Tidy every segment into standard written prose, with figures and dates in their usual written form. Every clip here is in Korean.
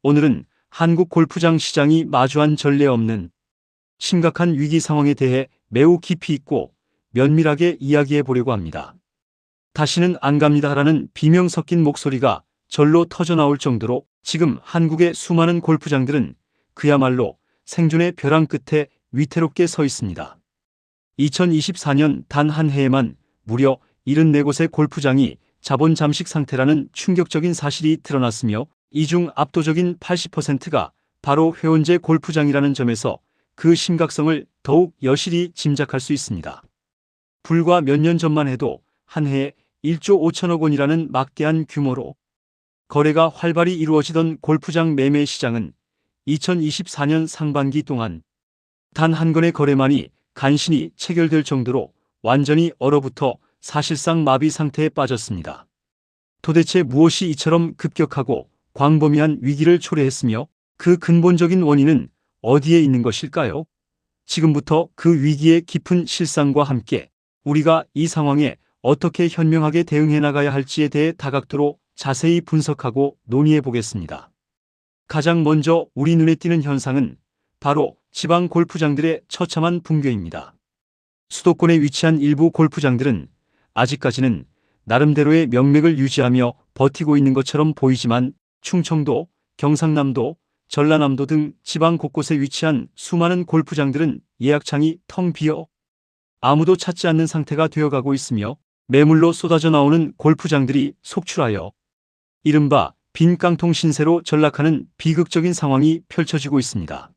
오늘은 한국 골프장 시장이 마주한 전례 없는 심각한 위기 상황에 대해 매우 깊이 있고 면밀하게 이야기해 보려고 합니다. 다시는 안 갑니다라는 비명 섞인 목소리가 절로 터져나올 정도로 지금 한국의 수많은 골프장들은 그야말로 생존의 벼랑 끝에 위태롭게 서 있습니다. 2024년 단 한 해에만 무려 74곳의 골프장이 자본 잠식 상태라는 충격적인 사실이 드러났으며 이 중 압도적인 80%가 바로 회원제 골프장이라는 점에서 그 심각성을 더욱 여실히 짐작할 수 있습니다. 불과 몇 년 전만 해도 한 해에 1조 5천억 원이라는 막대한 규모로 거래가 활발히 이루어지던 골프장 매매 시장은 2024년 상반기 동안 단 한 건의 거래만이 간신히 체결될 정도로 완전히 얼어붙어 사실상 마비 상태에 빠졌습니다. 도대체 무엇이 이처럼 급격하고 광범위한 위기를 초래했으며 그 근본적인 원인은 어디에 있는 것일까요? 지금부터 그 위기의 깊은 실상과 함께 우리가 이 상황에 어떻게 현명하게 대응해 나가야 할지에 대해 다각도로 자세히 분석하고 논의해 보겠습니다. 가장 먼저 우리 눈에 띄는 현상은 바로 지방 골프장들의 처참한 붕괴입니다. 수도권에 위치한 일부 골프장들은 아직까지는 나름대로의 명맥을 유지하며 버티고 있는 것처럼 보이지만 충청도, 경상남도, 전라남도 등 지방 곳곳에 위치한 수많은 골프장들은 예약창이 텅 비어 아무도 찾지 않는 상태가 되어가고 있으며 매물로 쏟아져 나오는 골프장들이 속출하여 이른바 빈 깡통 신세로 전락하는 비극적인 상황이 펼쳐지고 있습니다.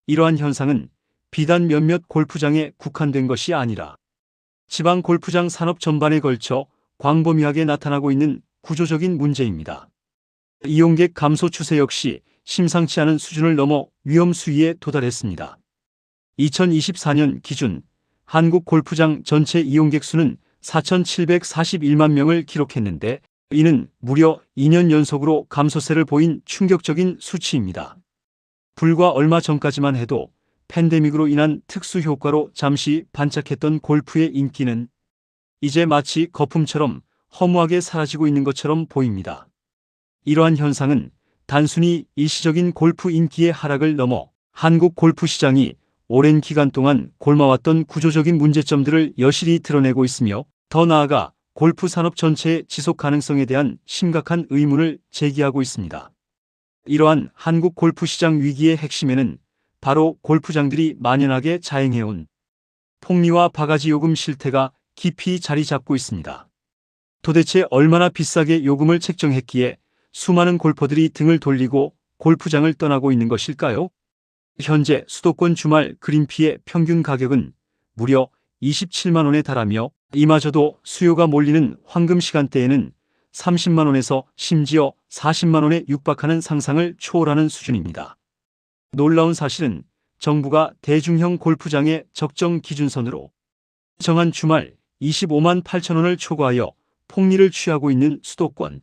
이러한 현상은 비단 몇몇 골프장에 국한된 것이 아니라 지방 골프장 산업 전반에 걸쳐 광범위하게 나타나고 있는 구조적인 문제입니다. 이용객 감소 추세 역시 심상치 않은 수준을 넘어 위험 수위에 도달했습니다. 2024년 기준 한국 골프장 전체 이용객 수는 4,741만 명을 기록했는데 이는 무려 2년 연속으로 감소세를 보인 충격적인 수치입니다. 불과 얼마 전까지만 해도 팬데믹으로 인한 특수 효과로 잠시 반짝했던 골프의 인기는 이제 마치 거품처럼 허무하게 사라지고 있는 것처럼 보입니다. 이러한 현상은 단순히 일시적인 골프 인기의 하락을 넘어 한국 골프 시장이 오랜 기간 동안 골마왔던 구조적인 문제점들을 여실히 드러내고 있으며 더 나아가 골프 산업 전체의 지속 가능성에 대한 심각한 의문을 제기하고 있습니다. 이러한 한국 골프 시장 위기의 핵심에는 바로 골프장들이 만연하게 자행해온 폭리와 바가지 요금 실태가 깊이 자리 잡고 있습니다. 도대체 얼마나 비싸게 요금을 책정했기에 수많은 골퍼들이 등을 돌리고 골프장을 떠나고 있는 것일까요? 현재 수도권 주말 그린피의 평균 가격은 무려 27만 원에 달하며 이마저도 수요가 몰리는 황금 시간대에는 30만 원에서 심지어 40만 원에 육박하는 상상을 초월하는 수준입니다. 놀라운 사실은 정부가 대중형 골프장의 적정 기준선으로 정한 주말 25만 8천 원을 초과하여 폭리를 취하고 있는 수도권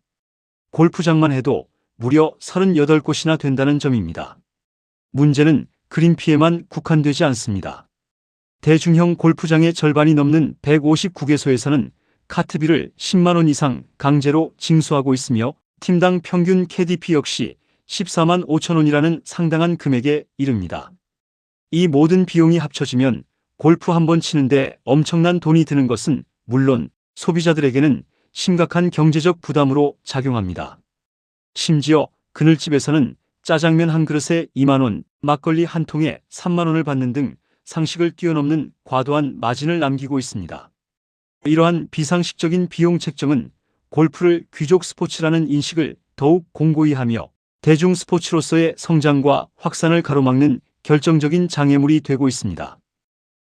골프장만 해도 무려 38곳이나 된다는 점입니다. 문제는 그린피에만 국한되지 않습니다. 대중형 골프장의 절반이 넘는 159개소에서는 카트비를 10만 원 이상 강제로 징수하고 있으며 팀당 평균 캐디피 역시 14만 5천 원이라는 상당한 금액에 이릅니다. 이 모든 비용이 합쳐지면 골프 한 번 치는데 엄청난 돈이 드는 것은 물론 소비자들에게는 심각한 경제적 부담으로 작용합니다. 심지어 그늘집에서는 짜장면 한 그릇에 2만 원, 막걸리 한 통에 3만 원을 받는 등 상식을 뛰어넘는 과도한 마진을 남기고 있습니다. 이러한 비상식적인 비용 책정은 골프를 귀족 스포츠라는 인식을 더욱 공고히 하며 대중 스포츠로서의 성장과 확산을 가로막는 결정적인 장애물이 되고 있습니다.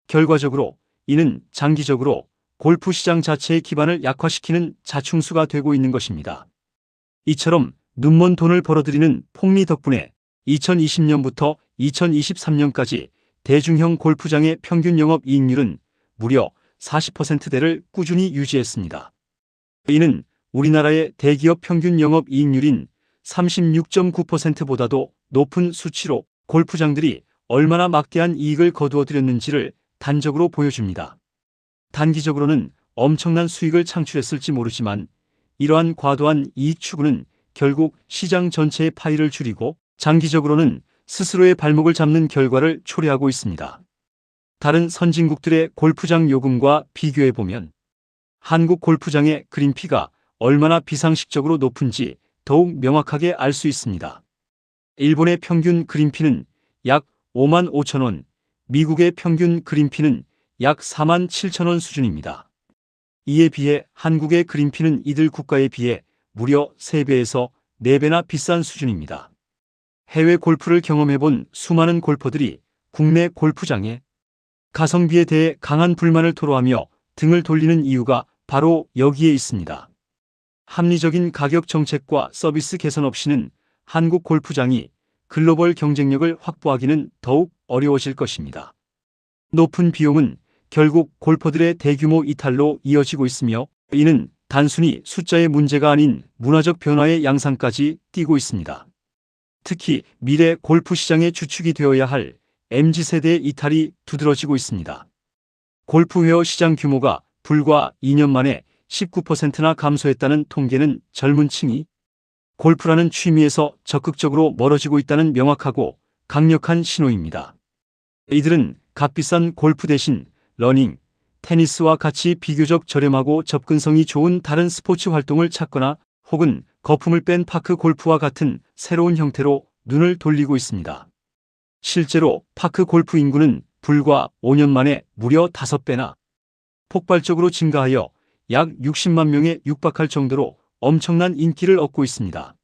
결과적으로 이는 장기적으로 골프 시장 자체의 기반을 약화시키는 자충수가 되고 있는 것입니다. 이처럼 눈먼 돈을 벌어들이는 폭리 덕분에 2020년부터 2023년까지 대중형 골프장의 평균 영업이익률은 무려 40%대를 꾸준히 유지했습니다. 이는 우리나라의 대기업 평균 영업이익률인 36.9%보다도 높은 수치로 골프장들이 얼마나 막대한 이익을 거두어들였는지를 단적으로 보여줍니다. 단기적으로는 엄청난 수익을 창출했을지 모르지만 이러한 과도한 이익 추구는 결국 시장 전체의 파이를 줄이고 장기적으로는 스스로의 발목을 잡는 결과를 초래하고 있습니다. 다른 선진국들의 골프장 요금과 비교해보면 한국 골프장의 그린피가 얼마나 비상식적으로 높은지 더욱 명확하게 알 수 있습니다. 일본의 평균 그린피는 약 5만 5천 원, 미국의 평균 그린피는 약 4만 7천 원 수준입니다. 이에 비해 한국의 그린피는 이들 국가에 비해 무려 3배에서 4배나 비싼 수준입니다. 해외 골프를 경험해본 수많은 골퍼들이 국내 골프장의 가성비에 대해 강한 불만을 토로하며 등을 돌리는 이유가 바로 여기에 있습니다. 합리적인 가격 정책과 서비스 개선 없이는 한국 골프장이 글로벌 경쟁력을 확보하기는 더욱 어려워질 것입니다. 높은 비용은 결국 골퍼들의 대규모 이탈로 이어지고 있으며 이는 단순히 숫자의 문제가 아닌 문화적 변화의 양상까지 띠고 있습니다. 특히 미래 골프 시장의 주축이 되어야 할 MZ세대의 이탈이 두드러지고 있습니다. 골프웨어 시장 규모가 불과 2년 만에 19%나 감소했다는 통계는 젊은 층이 골프라는 취미에서 적극적으로 멀어지고 있다는 명확하고 강력한 신호입니다. 이들은 값비싼 골프 대신 러닝, 테니스와 같이 비교적 저렴하고 접근성이 좋은 다른 스포츠 활동을 찾거나 혹은 거품을 뺀 파크 골프와 같은 새로운 형태로 눈을 돌리고 있습니다. 실제로 파크 골프 인구는 불과 5년 만에 무려 5배나 폭발적으로 증가하여 약 60만 명에 육박할 정도로 엄청난 인기를 얻고 있습니다.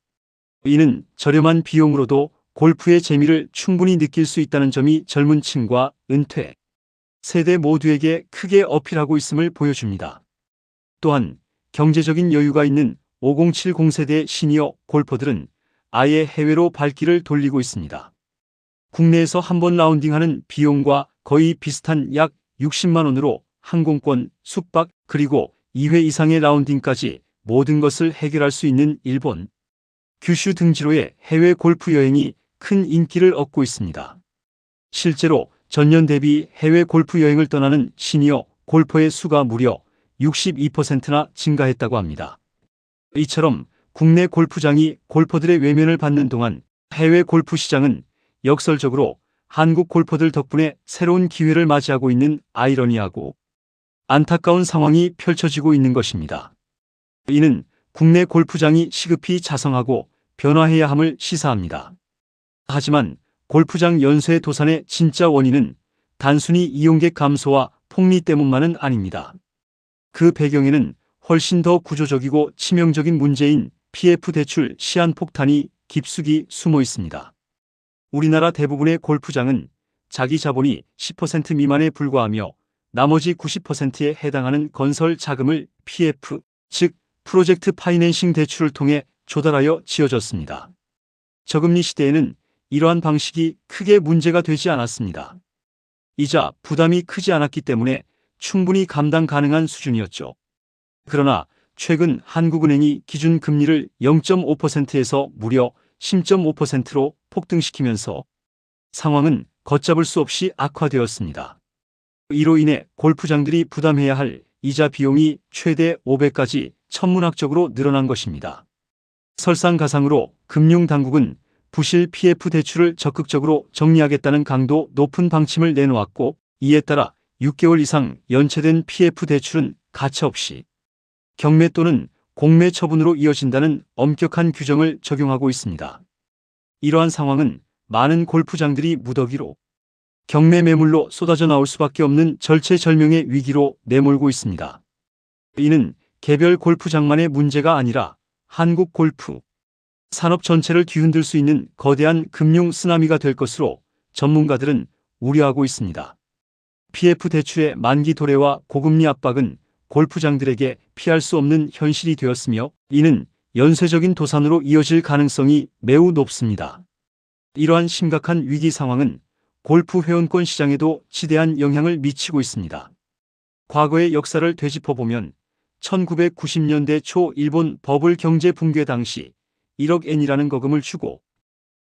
이는 저렴한 비용으로도 골프의 재미를 충분히 느낄 수 있다는 점이 젊은 층과 은퇴 세대 모두에게 크게 어필하고 있음을 보여줍니다. 또한 경제적인 여유가 있는 5070 세대의 시니어 골퍼들은 아예 해외로 발길을 돌리고 있습니다. 국내에서 한 번 라운딩하는 비용과 거의 비슷한 약 60만 원으로 항공권, 숙박, 그리고 2회 이상의 라운딩까지 모든 것을 해결할 수 있는 일본, 규슈 등지로의 해외 골프 여행이 큰 인기를 얻고 있습니다. 실제로 전년 대비 해외 골프 여행을 떠나는 시니어 골퍼의 수가 무려 62%나 증가했다고 합니다. 이처럼 국내 골프장이 골퍼들의 외면을 받는 동안 해외 골프 시장은 역설적으로 한국 골퍼들 덕분에 새로운 기회를 맞이하고 있는 아이러니하고 안타까운 상황이 펼쳐지고 있는 것입니다. 이는 국내 골프장이 시급히 자성하고 변화해야 함을 시사합니다. 하지만 골프장 연쇄 도산의 진짜 원인은 단순히 이용객 감소와 폭리 때문만은 아닙니다. 그 배경에는 훨씬 더 구조적이고 치명적인 문제인 PF 대출 시한폭탄이 깊숙이 숨어 있습니다. 우리나라 대부분의 골프장은 자기 자본이 10% 미만에 불과하며 나머지 90%에 해당하는 건설 자금을 PF, 즉 프로젝트 파이낸싱 대출을 통해 조달하여 지어졌습니다. 저금리 시대에는 이러한 방식이 크게 문제가 되지 않았습니다. 이자 부담이 크지 않았기 때문에 충분히 감당 가능한 수준이었죠. 그러나 최근 한국은행이 기준 금리를 0.5%에서 무려 10.5%로 폭등시키면서 상황은 걷잡을 수 없이 악화되었습니다. 이로 인해 골프장들이 부담해야 할 이자 비용이 최대 5배까지 천문학적으로 늘어난 것입니다. 설상가상으로 금융당국은 부실 PF 대출을 적극적으로 정리하겠다는 강도 높은 방침을 내놓았고 이에 따라 6개월 이상 연체된 PF 대출은 가차없이 경매 또는 공매 처분으로 이어진다는 엄격한 규정을 적용하고 있습니다. 이러한 상황은 많은 골프장들이 무더기로 경매 매물로 쏟아져 나올 수밖에 없는 절체절명의 위기로 내몰고 있습니다. 이는 개별 골프장만의 문제가 아니라 한국 골프 산업 전체를 뒤흔들 수 있는 거대한 금융 쓰나미가 될 것으로 전문가들은 우려하고 있습니다. PF 대출의 만기 도래와 고금리 압박은 골프장들에게 피할 수 없는 현실이 되었으며 이는 연쇄적인 도산으로 이어질 가능성이 매우 높습니다. 이러한 심각한 위기 상황은 골프 회원권 시장에도 지대한 영향을 미치고 있습니다. 과거의 역사를 되짚어보면 1990년대 초 일본 버블 경제 붕괴 당시 1억 엔이라는 거금을 주고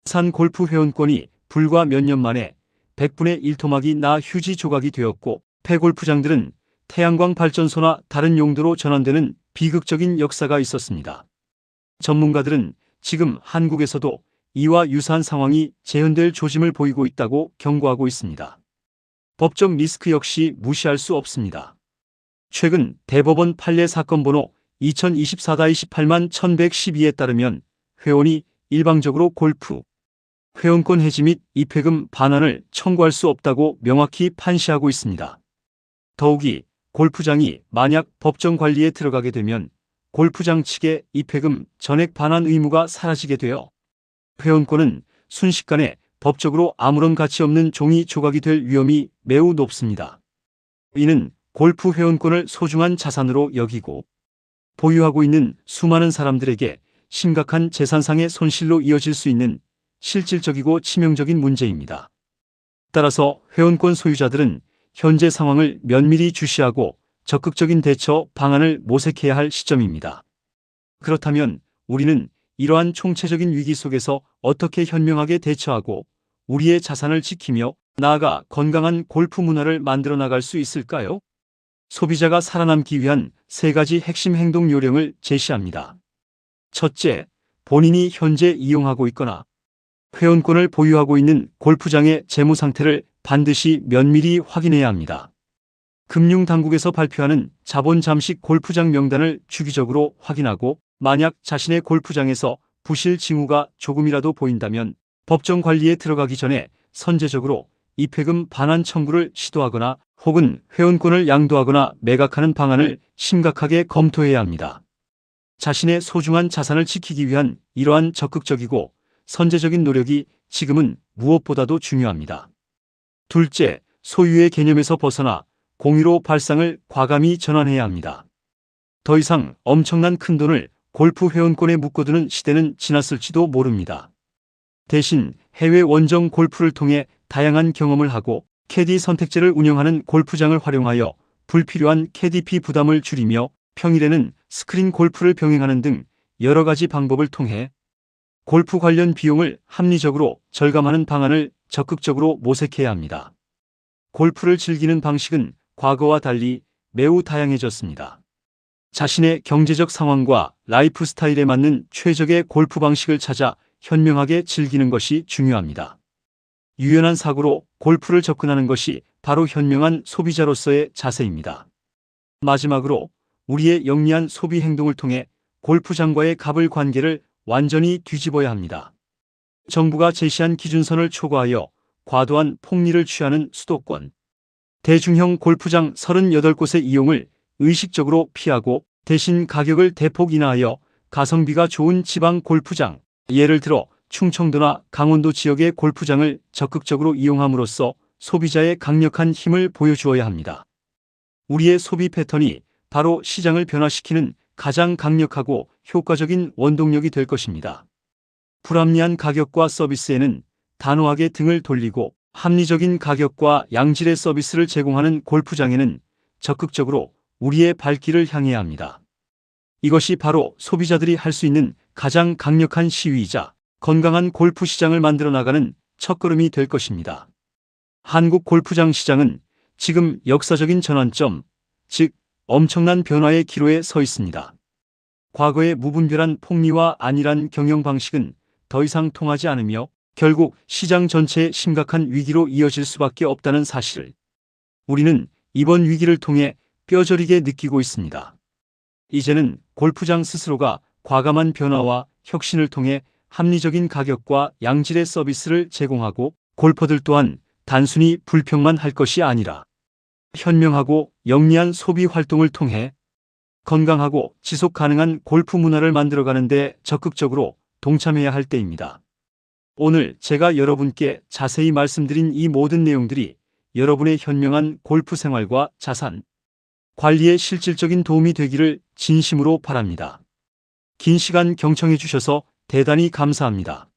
산 골프 회원권이 불과 몇 년 만에 100분의 1 토막이 나 휴지 조각이 되었고 폐골프장들은 태양광 발전소나 다른 용도로 전환되는 비극적인 역사가 있었습니다. 전문가들은 지금 한국에서도 이와 유사한 상황이 재현될 조짐을 보이고 있다고 경고하고 있습니다. 법적 리스크 역시 무시할 수 없습니다. 최근 대법원 판례 사건 번호 2024-28-1112에 따르면 회원이 일방적으로 골프 회원권 해지 및 입회금 반환을 청구할 수 없다고 명확히 판시하고 있습니다. 더욱이 골프장이 만약 법정 관리에 들어가게 되면 골프장 측의 입회금 전액 반환 의무가 사라지게 되어 회원권은 순식간에 법적으로 아무런 가치 없는 종이 조각이 될 위험이 매우 높습니다. 이는 골프 회원권을 소중한 자산으로 여기고 보유하고 있는 수많은 사람들에게 심각한 재산상의 손실로 이어질 수 있는 실질적이고 치명적인 문제입니다. 따라서 회원권 소유자들은 현재 상황을 면밀히 주시하고 적극적인 대처 방안을 모색해야 할 시점입니다. 그렇다면 우리는 이러한 총체적인 위기 속에서 어떻게 현명하게 대처하고 우리의 자산을 지키며 나아가 건강한 골프 문화를 만들어 나갈 수 있을까요? 소비자가 살아남기 위한 3가지 핵심 행동 요령을 제시합니다. 첫째, 본인이 현재 이용하고 있거나 회원권을 보유하고 있는 골프장의 재무 상태를 반드시 면밀히 확인해야 합니다. 금융당국에서 발표하는 자본 잠식 골프장 명단을 주기적으로 확인하고 만약 자신의 골프장에서 부실 징후가 조금이라도 보인다면 법정 관리에 들어가기 전에 선제적으로 입회금 반환 청구를 시도하거나 혹은 회원권을 양도하거나 매각하는 방안을 심각하게 검토해야 합니다. 자신의 소중한 자산을 지키기 위한 이러한 적극적이고 선제적인 노력이 지금은 무엇보다도 중요합니다. 둘째, 소유의 개념에서 벗어나 공유로 발상을 과감히 전환해야 합니다. 더 이상 엄청난 큰돈을 골프 회원권에 묶어두는 시대는 지났을지도 모릅니다. 대신 해외 원정 골프를 통해 다양한 경험을 하고 캐디 선택제를 운영하는 골프장을 활용하여 불필요한 캐디피 부담을 줄이며 평일에는 스크린 골프를 병행하는 등 여러 가지 방법을 통해 골프 관련 비용을 합리적으로 절감하는 방안을 적극적으로 모색해야 합니다. 골프를 즐기는 방식은 과거와 달리 매우 다양해졌습니다. 자신의 경제적 상황과 라이프 스타일에 맞는 최적의 골프 방식을 찾아 현명하게 즐기는 것이 중요합니다. 유연한 사고로 골프를 접근하는 것이 바로 현명한 소비자로서의 자세입니다. 마지막으로 우리의 영리한 소비 행동을 통해 골프장과의 갑을 관계를 완전히 뒤집어야 합니다. 정부가 제시한 기준선을 초과하여 과도한 폭리를 취하는 수도권 대중형 골프장 38곳의 이용을 의식적으로 피하고 대신 가격을 대폭 인하하여 가성비가 좋은 지방 골프장, 예를 들어 충청도나 강원도 지역의 골프장을 적극적으로 이용함으로써 소비자의 강력한 힘을 보여주어야 합니다. 우리의 소비 패턴이 바로 시장을 변화시키는 가장 강력하고 효과적인 원동력이 될 것입니다. 불합리한 가격과 서비스에는 단호하게 등을 돌리고 합리적인 가격과 양질의 서비스를 제공하는 골프장에는 적극적으로 우리의 발길을 향해야 합니다. 이것이 바로 소비자들이 할 수 있는 가장 강력한 시위이자 건강한 골프 시장을 만들어 나가는 첫걸음이 될 것입니다. 한국 골프장 시장은 지금 역사적인 전환점, 즉 엄청난 변화의 기로에 서 있습니다. 과거의 무분별한 폭리와 안일한 경영 방식은 더 이상 통하지 않으며 결국 시장 전체의 심각한 위기로 이어질 수밖에 없다는 사실을 우리는 이번 위기를 통해 뼈저리게 느끼고 있습니다. 이제는 골프장 스스로가 과감한 변화와 혁신을 통해 합리적인 가격과 양질의 서비스를 제공하고 골퍼들 또한 단순히 불평만 할 것이 아니라 현명하고 영리한 소비 활동을 통해 건강하고 지속 가능한 골프 문화를 만들어가는 데 적극적으로 동참해야 할 때입니다. 오늘 제가 여러분께 자세히 말씀드린 이 모든 내용들이 여러분의 현명한 골프 생활과 자산 관리에 실질적인 도움이 되기를 진심으로 바랍니다. 긴 시간 경청해 주셔서 대단히 감사합니다.